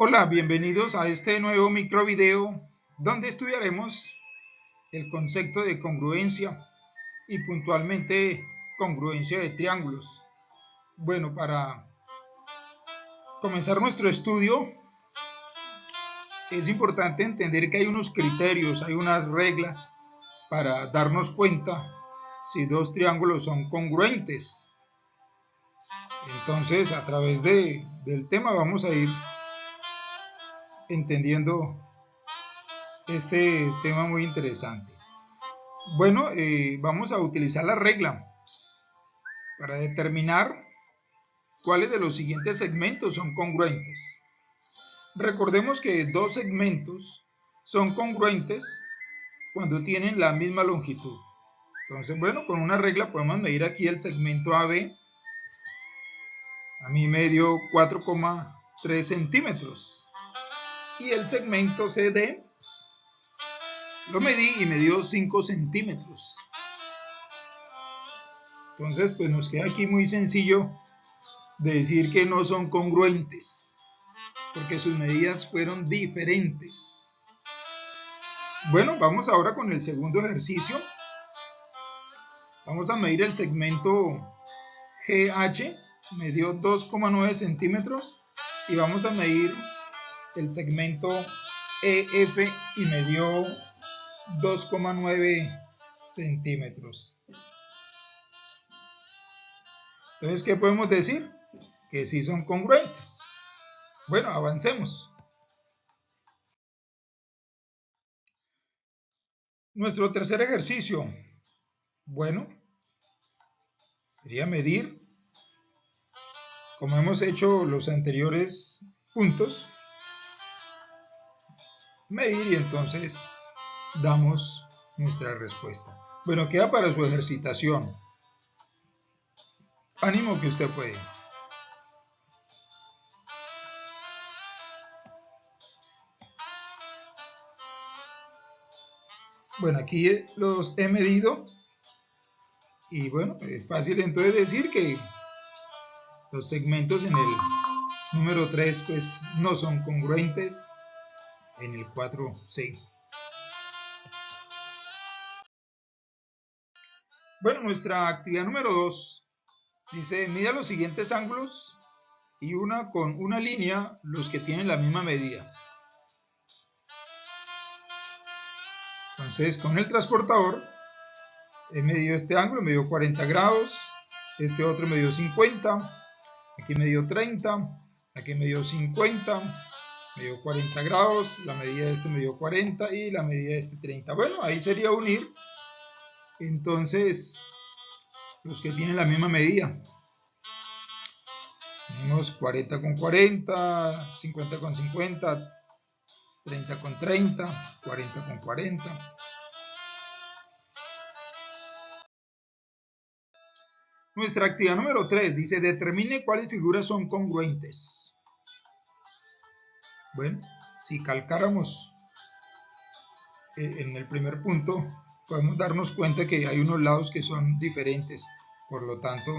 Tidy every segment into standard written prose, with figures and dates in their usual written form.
Hola, bienvenidos a este nuevo microvideo donde estudiaremos el concepto de congruencia y puntualmente congruencia de triángulos. Bueno, para comenzar nuestro estudio es importante entender que hay unos criterios, hay unas reglas para darnos cuenta si dos triángulos son congruentes. Entonces, a través del tema vamos a ir entendiendo este tema muy interesante. Bueno, vamos a utilizar la regla para determinar cuáles de los siguientes segmentos son congruentes. Recordemos que dos segmentos son congruentes cuando tienen la misma longitud. Entonces, bueno, con una regla podemos medir aquí el segmento AB. A mí me dio 4,3 centímetros. Y el segmento CD lo medí y me dio 5 centímetros. Entonces, pues nos queda aquí muy sencillo de decir que no son congruentes, porque sus medidas fueron diferentes. Bueno, vamos ahora con el segundo ejercicio. Vamos a medir el segmento GH, me dio 2,9 centímetros, y vamos a medir el segmento EF y me dio 2,9 centímetros. Entonces, ¿qué podemos decir? Que sí son congruentes. Bueno, avancemos. Nuestro tercer ejercicio, bueno, sería medir, como hemos hecho los anteriores puntos, medir y entonces damos nuestra respuesta. Bueno, queda para su ejercitación. Ánimo que usted puede. Bueno, aquí los he medido y bueno, es fácil entonces decir que los segmentos en el número 3 pues no son congruentes, en el 4 sí. Bueno, nuestra actividad número 2 dice, mida los siguientes ángulos y una con una línea los que tienen la misma medida. Entonces, con el transportador he medido este ángulo, me dio 40 grados, este otro me dio 50, aquí me dio 30, aquí me dio 50, me dio 40 grados, la medida de este me dio 40 y la medida de este 30. Bueno, ahí sería unir entonces los que tienen la misma medida. Tenemos 40 con 40, 50 con 50, 30 con 30, 40 con 40. Nuestra actividad número 3 dice, determine cuáles figuras son congruentes. Bueno, si calcáramos en el primer punto, podemos darnos cuenta que hay unos lados que son diferentes. Por lo tanto,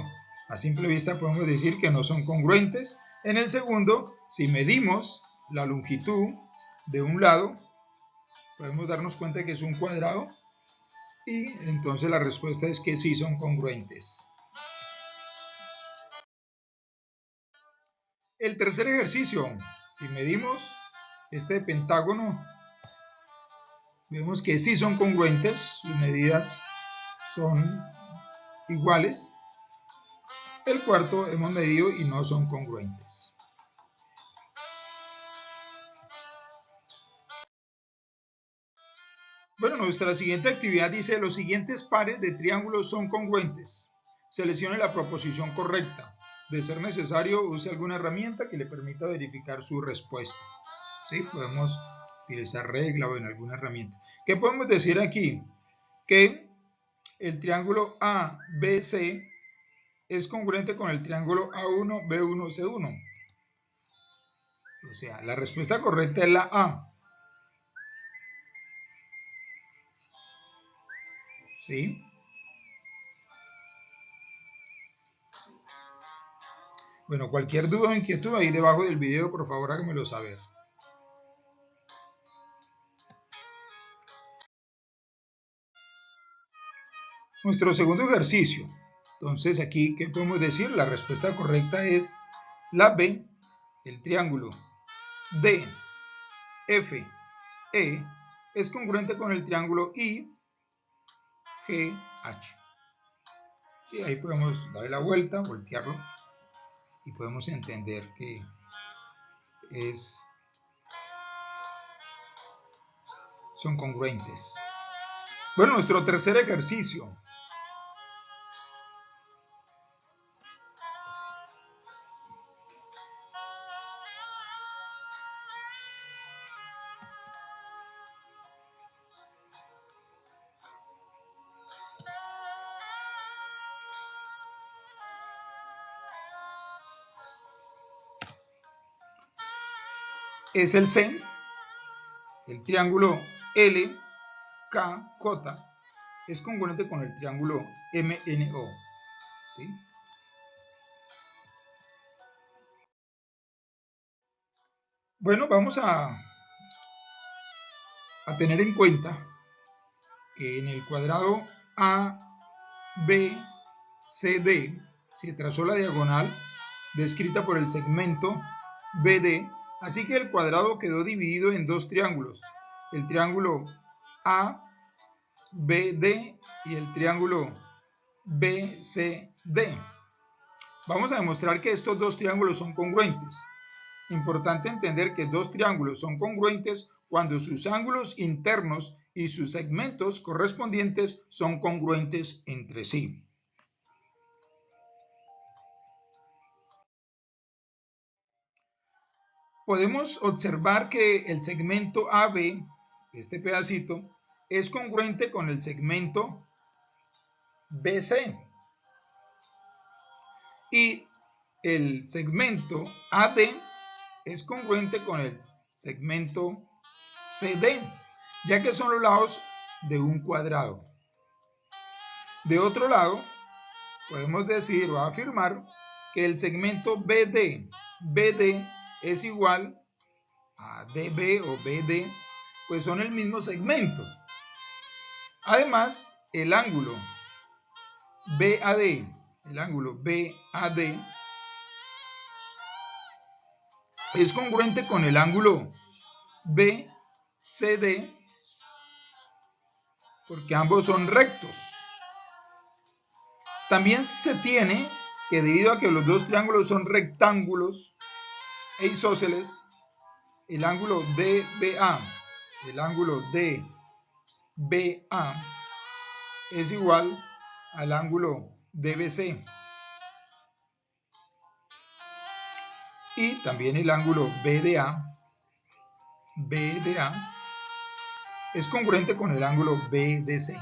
a simple vista podemos decir que no son congruentes. En el segundo, si medimos la longitud de un lado, podemos darnos cuenta que es un cuadrado y entonces la respuesta es que sí son congruentes. El tercer ejercicio, si medimos este pentágono, vemos que sí son congruentes, sus medidas son iguales. El cuarto hemos medido y no son congruentes. Bueno, nuestra siguiente actividad dice, los siguientes pares de triángulos son congruentes. Seleccione la proposición correcta. De ser necesario, use alguna herramienta que le permita verificar su respuesta. ¿Sí? Podemos utilizar regla o en alguna herramienta. ¿Qué podemos decir aquí? Que el triángulo ABC es congruente con el triángulo A1, B1, C1. O sea, la respuesta correcta es la A. ¿Sí? Bueno, cualquier duda o inquietud ahí debajo del video, por favor háganmelo saber. nuestro segundo ejercicio. Entonces aquí, ¿qué podemos decir? La respuesta correcta es la B. El triángulo DFE es congruente con el triángulo IGH. Sí, ahí podemos darle la vuelta, voltearlo, y podemos entender que son congruentes. Bueno, nuestro tercer ejercicio. Es el C, el triángulo LKJ es congruente con el triángulo MNO, ¿sí? Bueno, vamos a tener en cuenta que en el cuadrado ABCD se trazó la diagonal descrita por el segmento BD, así que el cuadrado quedó dividido en dos triángulos, el triángulo ABD y el triángulo BCD. Vamos a demostrar que estos dos triángulos son congruentes. Importante entender que dos triángulos son congruentes cuando sus ángulos internos y sus segmentos correspondientes son congruentes entre sí. Podemos observar que el segmento AB, este pedacito, es congruente con el segmento BC. Y el segmento AD es congruente con el segmento CD, ya que son los lados de un cuadrado. De otro lado, podemos decir o afirmar que el segmento BD es igual a DB o BD, pues son el mismo segmento. Además, el ángulo BAD es congruente con el ángulo BCD porque ambos son rectos. También se tiene que, debido a que los dos triángulos son rectángulos e isósceles, el ángulo DBA es igual al ángulo DBC. Y también el ángulo BDA es congruente con el ángulo BDC.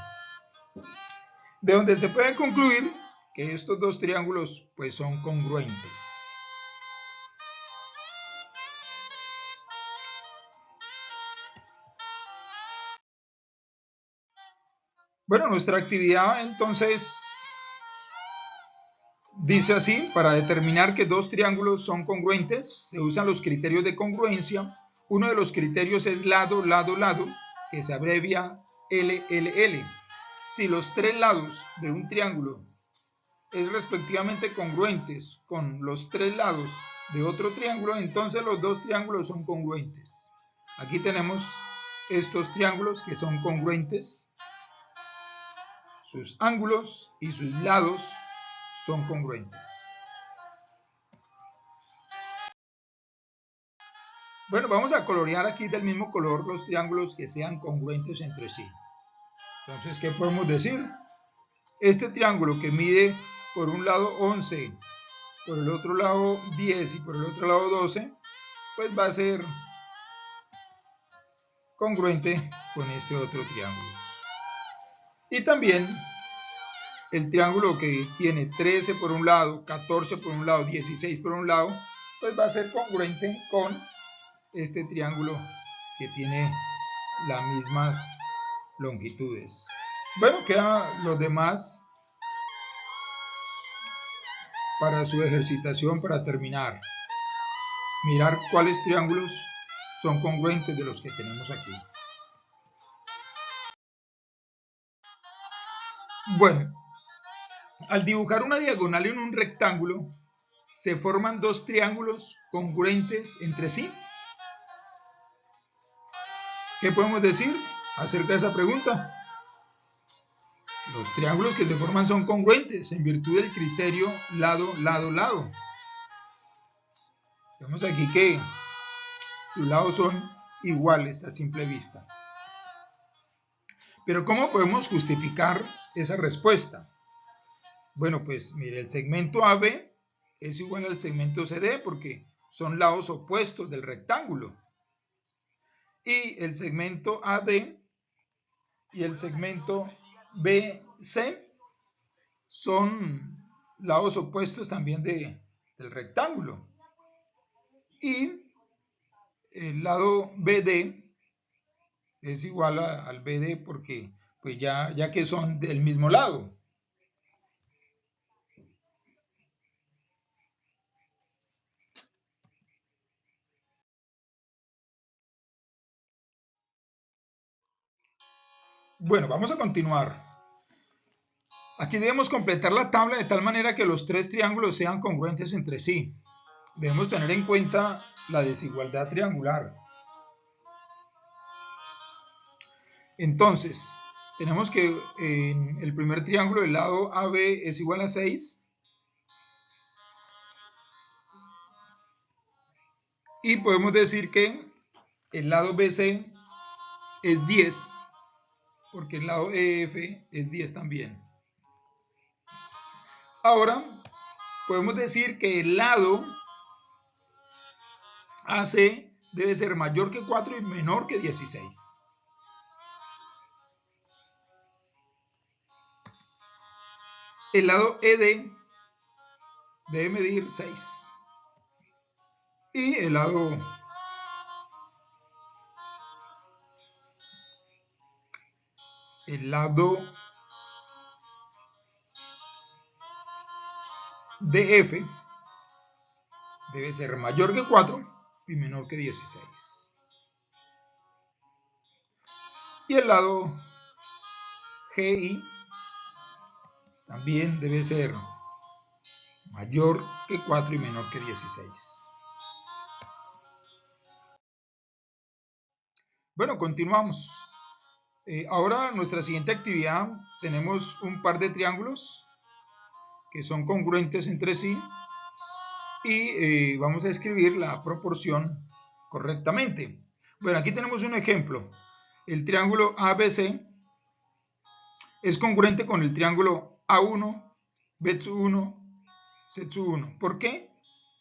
De donde se puede concluir que estos dos triángulos pues son congruentes. Bueno, nuestra actividad entonces dice así: para determinar que dos triángulos son congruentes, se usan los criterios de congruencia. Uno de los criterios es lado, lado, lado, que se abrevia LLL. Si los tres lados de un triángulo es respectivamente congruentes con los tres lados de otro triángulo, entonces los dos triángulos son congruentes. Aquí tenemos estos triángulos que son congruentes. Sus ángulos y sus lados son congruentes. Bueno, vamos a colorear aquí del mismo color los triángulos que sean congruentes entre sí. Entonces, ¿qué podemos decir? Este triángulo que mide por un lado 11, por el otro lado 10 y por el otro lado 12, pues va a ser congruente con este otro triángulo. Y también el triángulo que tiene 13 por un lado, 14 por un lado, 16 por un lado, pues va a ser congruente con este triángulo que tiene las mismas longitudes. Bueno, quedan los demás para su ejercitación, para terminar. Mirar cuáles triángulos son congruentes de los que tenemos aquí. Bueno, al dibujar una diagonal en un rectángulo, se forman dos triángulos congruentes entre sí. ¿Qué podemos decir acerca de esa pregunta? Los triángulos que se forman son congruentes en virtud del criterio lado, lado, lado. Vemos aquí que sus lados son iguales a simple vista. Pero ¿cómo podemos justificar esa respuesta? Bueno, pues mire, el segmento AB es igual al segmento CD porque son lados opuestos del rectángulo. Y el segmento AD y el segmento BC son lados opuestos también del rectángulo. Y el lado BD es igual al BD porque pues ya que son del mismo lado. Bueno, vamos a continuar. Aquí debemos completar la tabla de tal manera que los tres triángulos sean congruentes entre sí. Debemos tener en cuenta la desigualdad triangular. Entonces, tenemos que en el primer triángulo el lado AB es igual a 6. Y podemos decir que el lado BC es 10, porque el lado EF es 10 también. Ahora, podemos decir que el lado AC debe ser mayor que 4 y menor que 16. El lado ED debe medir 6. Y el lado DF debe ser mayor que 4 y menor que 16. Y el lado GI también debe ser mayor que 4 y menor que 16. Bueno, continuamos. Ahora nuestra siguiente actividad, tenemos un par de triángulos que son congruentes entre sí y vamos a escribir la proporción correctamente. Bueno, aquí tenemos un ejemplo. El triángulo ABC es congruente con el triángulo A1, B1, C1. ¿Por qué?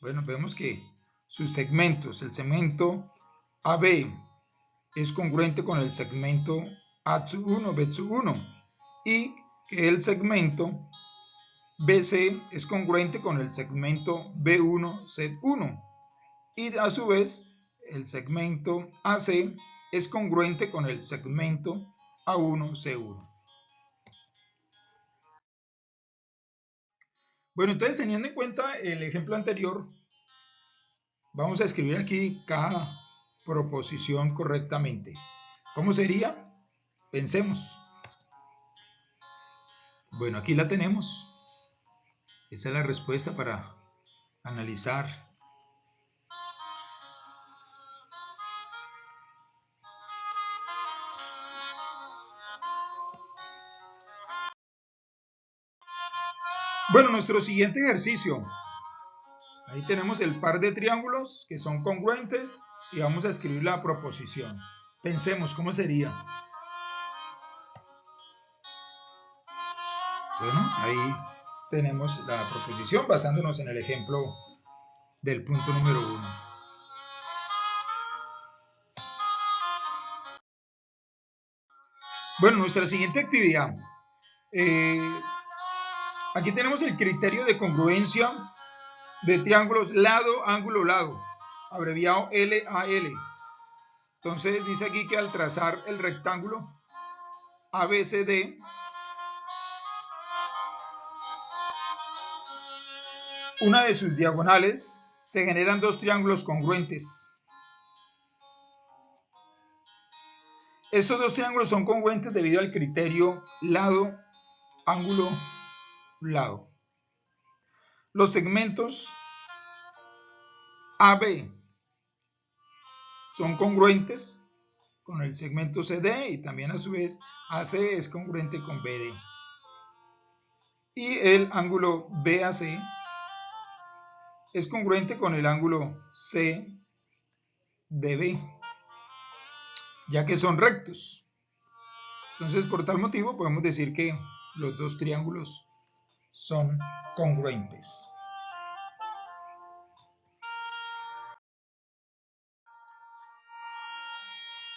Bueno, vemos que sus segmentos, el segmento AB es congruente con el segmento A1, B1 y que el segmento BC es congruente con el segmento B1, C1 y a su vez el segmento AC es congruente con el segmento A1, C1. Bueno, entonces teniendo en cuenta el ejemplo anterior, vamos a escribir aquí cada proposición correctamente. ¿Cómo sería? Pensemos. Bueno, aquí la tenemos. Esa es la respuesta para analizar. Bueno, nuestro siguiente ejercicio. Ahí tenemos el par de triángulos que son congruentes y vamos a escribir la proposición. Pensemos, ¿cómo sería? Bueno, ahí tenemos la proposición basándonos en el ejemplo del punto número 1. Bueno, nuestra siguiente actividad. Aquí tenemos el criterio de congruencia de triángulos lado, ángulo, lado, abreviado LAL. Entonces dice aquí que al trazar el rectángulo ABCD, una de sus diagonales se generan dos triángulos congruentes. Estos dos triángulos son congruentes debido al criterio lado, ángulo, lado. Los segmentos AB son congruentes con el segmento CD y también a su vez AC es congruente con BD. Y el ángulo BAC es congruente con el ángulo CDB, ya que son rectos. Entonces, por tal motivo, podemos decir que los dos triángulos son congruentes.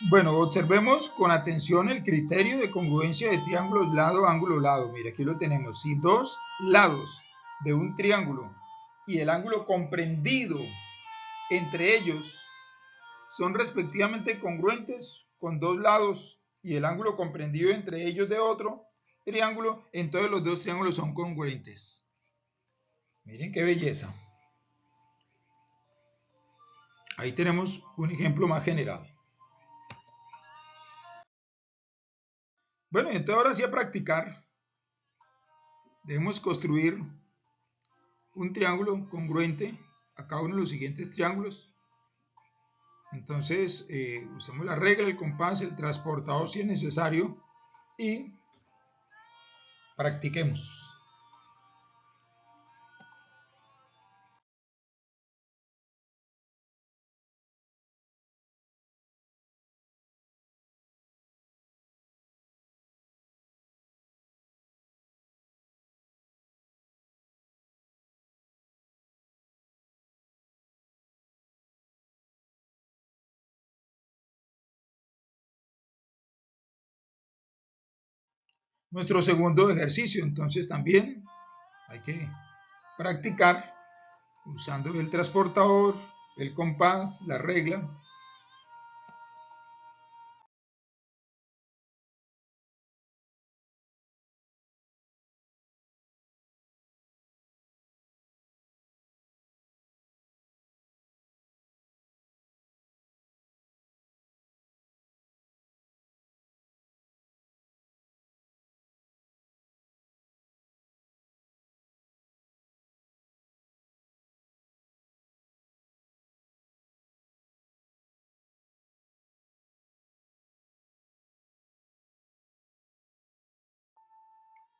Bueno, observemos con atención el criterio de congruencia de triángulos lado, ángulo, lado. Mira, aquí lo tenemos. Si dos lados de un triángulo y el ángulo comprendido entre ellos son respectivamente congruentes con dos lados y el ángulo comprendido entre ellos de otro triángulo, entonces los dos triángulos son congruentes. Miren qué belleza. Ahí tenemos un ejemplo más general. Bueno, entonces ahora sí a practicar. Debemos construir un triángulo congruente a cada uno de los siguientes triángulos. Entonces, usemos la regla, el compás, el transportador si es necesario y practiquemos. Nuestro segundo ejercicio, entonces también hay que practicar usando el transportador, el compás, la regla.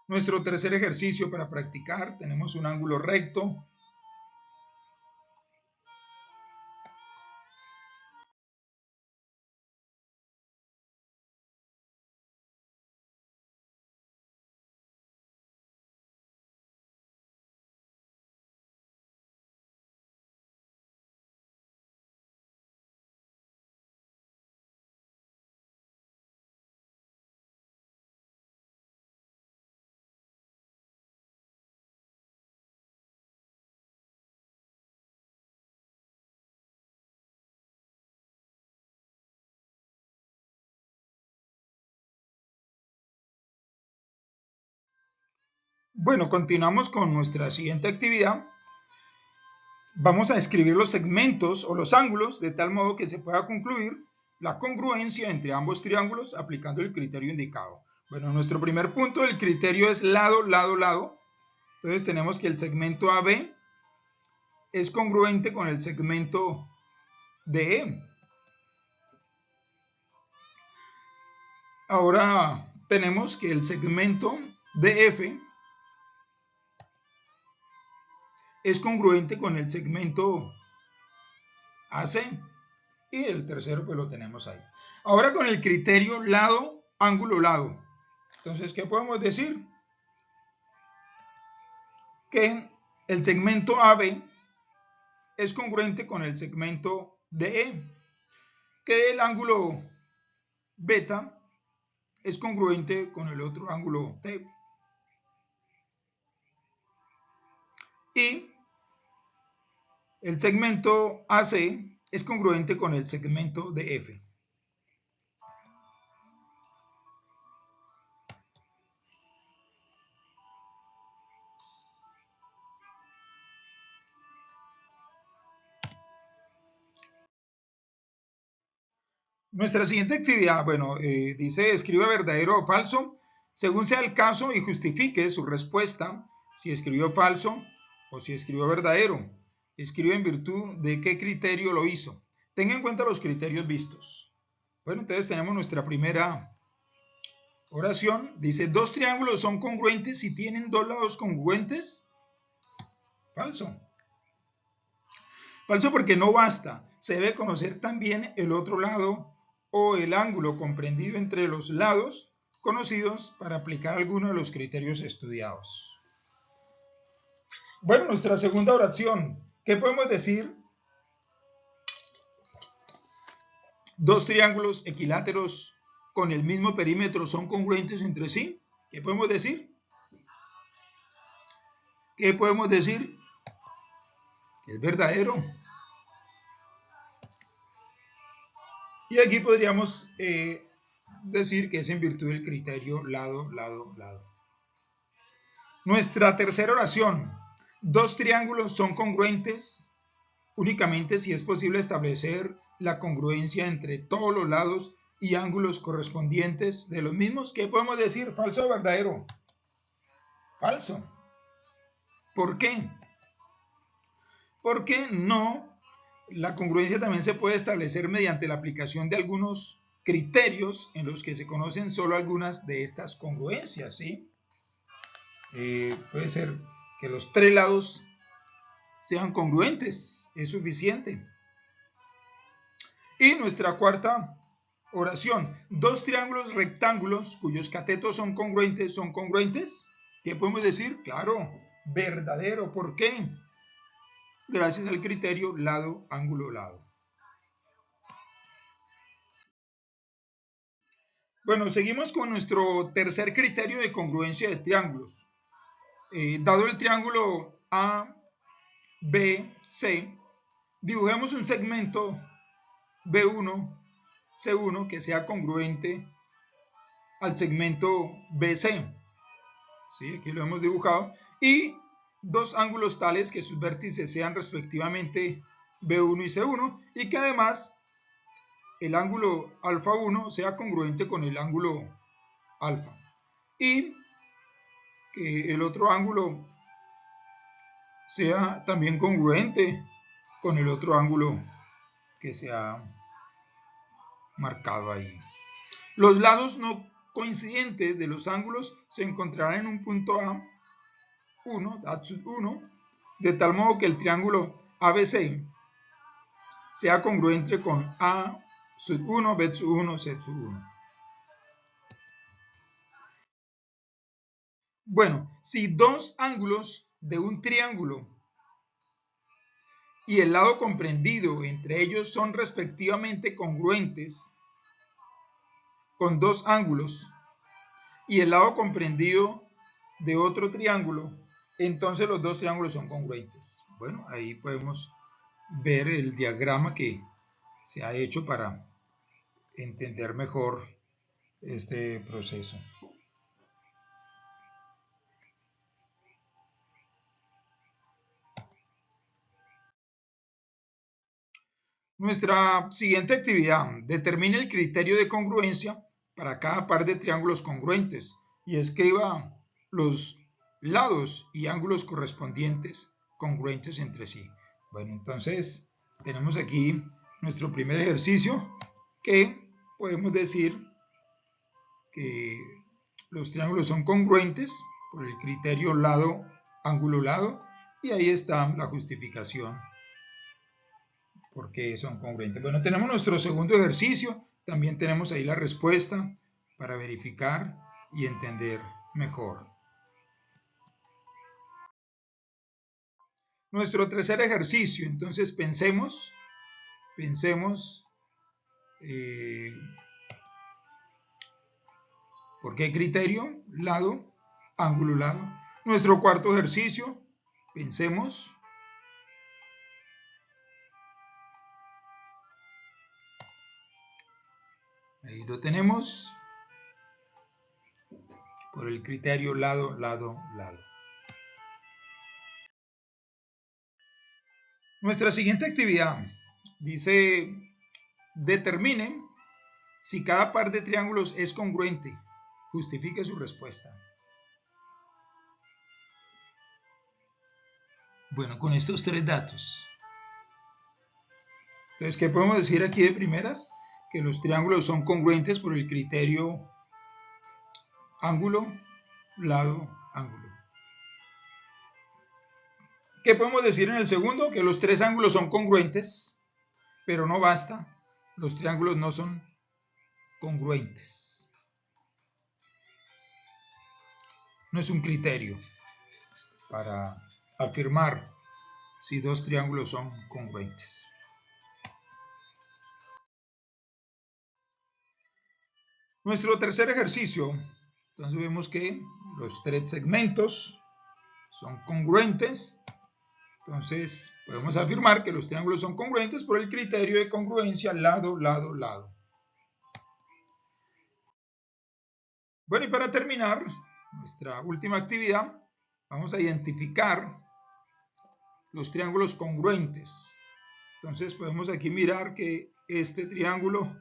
Nuestro tercer ejercicio para practicar, tenemos un ángulo recto. Bueno, continuamos con nuestra siguiente actividad. Vamos a escribir los segmentos o los ángulos de tal modo que se pueda concluir la congruencia entre ambos triángulos aplicando el criterio indicado. Bueno, nuestro primer punto del criterio es lado, lado, lado. Entonces tenemos que el segmento AB es congruente con el segmento DE. Ahora tenemos que el segmento DF es congruente con el segmento AC. Y el tercero pues lo tenemos ahí. Ahora con el criterio lado, ángulo, lado. Entonces, ¿qué podemos decir? Que el segmento AB es congruente con el segmento DE. Que el ángulo beta es congruente con el otro ángulo T. Y el segmento AC es congruente con el segmento DF. Nuestra siguiente actividad, bueno, dice escribe verdadero o falso Según sea el caso y justifique su respuesta, si escribió falso o si escribió verdadero, escribe en virtud de qué criterio lo hizo. Tenga en cuenta los criterios vistos. Bueno, entonces tenemos nuestra primera oración. Dice, dos triángulos son congruentes si tienen dos lados congruentes. Falso. Falso porque no basta. Se debe conocer también el otro lado o el ángulo comprendido entre los lados conocidos para aplicar alguno de los criterios estudiados. Bueno, nuestra segunda oración. ¿Qué podemos decir? Dos triángulos equiláteros con el mismo perímetro son congruentes entre sí. ¿Qué podemos decir? ¿Qué podemos decir? Que es verdadero. Y aquí podríamos decir que es en virtud del criterio lado, lado, lado. Nuestra tercera oración. Dos triángulos son congruentes únicamente si es posible establecer la congruencia entre todos los lados y ángulos correspondientes de los mismos. ¿Qué podemos decir? ¿Falso o verdadero? Falso. ¿Por qué? Porque no, la congruencia también se puede establecer mediante la aplicación de algunos criterios en los que se conocen solo algunas de estas congruencias, ¿sí? Puede ser que los tres lados sean congruentes, es suficiente. Y nuestra cuarta oración, dos triángulos rectángulos cuyos catetos son congruentes. ¿Qué podemos decir? Claro, verdadero. ¿Por qué? Gracias al criterio lado, ángulo, lado. Bueno, seguimos con nuestro tercer criterio de congruencia de triángulos. Dado el triángulo A, B, C, dibujemos un segmento B1, C1 que sea congruente al segmento BC. ¿Sí? Aquí lo hemos dibujado. Y dos ángulos tales que sus vértices sean respectivamente B1 y C1 y que además el ángulo alfa 1 sea congruente con el ángulo alfa y que el otro ángulo sea también congruente con el otro ángulo que se ha marcado ahí. Los lados no coincidentes de los ángulos se encontrarán en un punto A1, de tal modo que el triángulo ABC sea congruente con A1, B1, C1. Bueno, si dos ángulos de un triángulo y el lado comprendido entre ellos son respectivamente congruentes con dos ángulos y el lado comprendido de otro triángulo, entonces los dos triángulos son congruentes. Bueno, ahí podemos ver el diagrama que se ha hecho para entender mejor este proceso. Nuestra siguiente actividad, determine el criterio de congruencia para cada par de triángulos congruentes y escriba los lados y ángulos correspondientes congruentes entre sí. Bueno, entonces tenemos aquí nuestro primer ejercicio que podemos decir que los triángulos son congruentes por el criterio lado, ángulo, lado y ahí está la justificación porque son congruentes. Bueno, tenemos nuestro segundo ejercicio, también tenemos ahí la respuesta para verificar y entender mejor. Nuestro tercer ejercicio, entonces pensemos, ¿por qué criterio? Lado, ángulo, lado. Nuestro cuarto ejercicio, pensemos. Ahí lo tenemos. Por el criterio lado, lado, lado. Nuestra siguiente actividad dice, determine si cada par de triángulos es congruente. Justifique su respuesta. Bueno, con estos tres datos. Entonces, ¿qué podemos decir aquí de primeras? Que los triángulos son congruentes por el criterio ángulo, lado, ángulo. ¿Qué podemos decir en el segundo? Que los tres ángulos son congruentes, pero no basta. Los triángulos no son congruentes. No es un criterio para afirmar si dos triángulos son congruentes. Nuestro tercer ejercicio, entonces vemos que los tres segmentos son congruentes. Entonces podemos afirmar que los triángulos son congruentes por el criterio de congruencia lado, lado, lado. Bueno, y para terminar nuestra última actividad, vamos a identificar los triángulos congruentes. Entonces podemos aquí mirar que este triángulo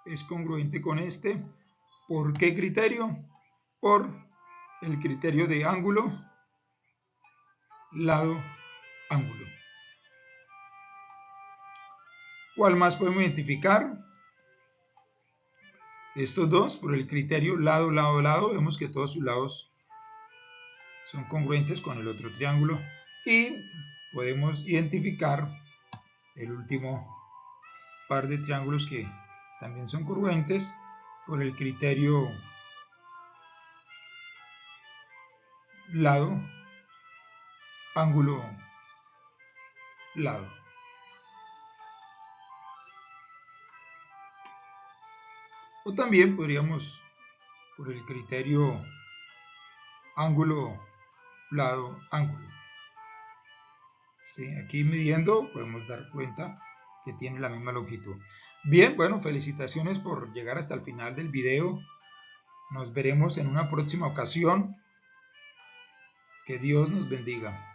es congruente con este. ¿Por qué criterio? Por el criterio de ángulo, lado, ángulo. ¿Cuál más podemos identificar? Estos dos, por el criterio lado, lado, lado, vemos que todos sus lados son congruentes con el otro triángulo. Y podemos identificar el último par de triángulos que también son congruentes por el criterio lado, ángulo, lado. O también podríamos, por el criterio ángulo, lado, ángulo. Sí, aquí midiendo podemos dar cuenta que tiene la misma longitud. Bien, bueno, felicitaciones por llegar hasta el final del video. Nos veremos en una próxima ocasión. Que Dios nos bendiga.